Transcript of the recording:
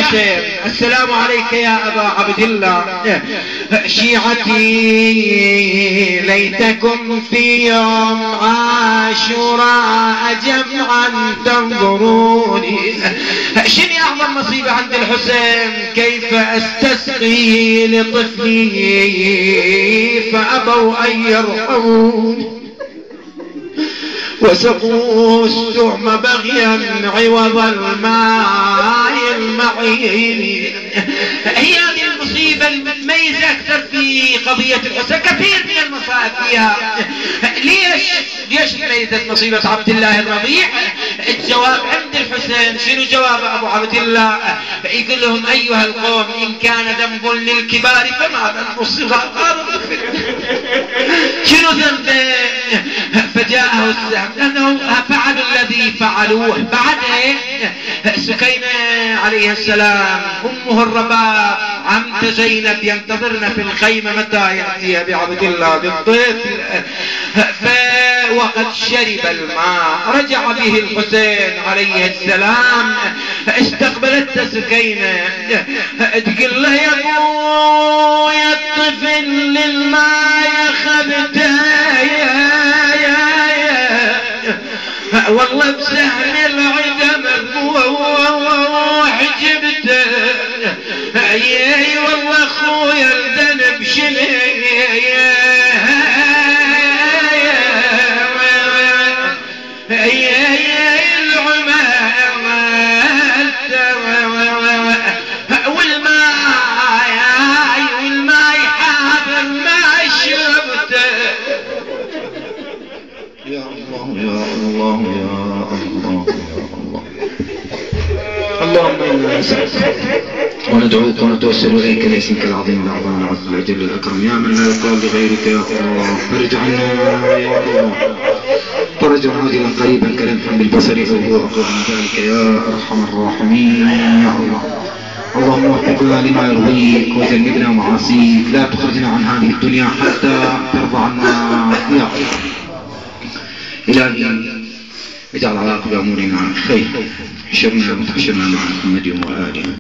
حسين السلام عليك يا أبا عبد الله. شيعتي ليتكم في يوم عاشوراء جمعا تنظروني. شنو أعظم مصيبة عند الحسين؟ كيف أستسقي لطفلي فأبوا أن يرحموني وسقوا السهم بغيا عوض الماء المعين. هي هذه المصيبة المتميزة أكثر في قضية الحسين. كثير من المصائب فيها. ليش تميزت مصيبة عبد الله الرضيع؟ الجواب عند الحسين شنو جواب أبو عبد الله؟ يقول لهم أيها القوم إن كان ذنب للكبار فما ذنب الصغار. شنو ذنبه؟ فجاءه السهم لأنه فعلوا الذي فعلوه. بعدها سكينة عليه السلام أمه الرباب عمت زينب ينتظرن في الخيمة متى يأتي بعبد الله بالطفل. وقد شرب الماء رجع به الحسين عليه السلام. استقبلت سكينة تقول له يا ابويا الطفل للماء اخذته والله بسهم العدم وحجبته والله اخويا الذنب شنو اللهم إنا نسألك وندعوك ونتوسل إليك باسمك العظيم الأعظم العز الأجل الأكرم يا من لا يقال لغيرك يا الله. فرج عنا يا الله فرجا عاجلا قريبا كلمحا بالبصر أو هو أقرب من ذلك يا أرحم الراحمين يا الله. اللهم وفقنا لما يرضيك وجنبنا معاصيك. لا تخرجنا عن هذه الدنيا حتى ترضى عنا يا الله. إلهي اجعل علاقة بأمورنا خير. حشرنا وتحشرنا مع محمد وآله.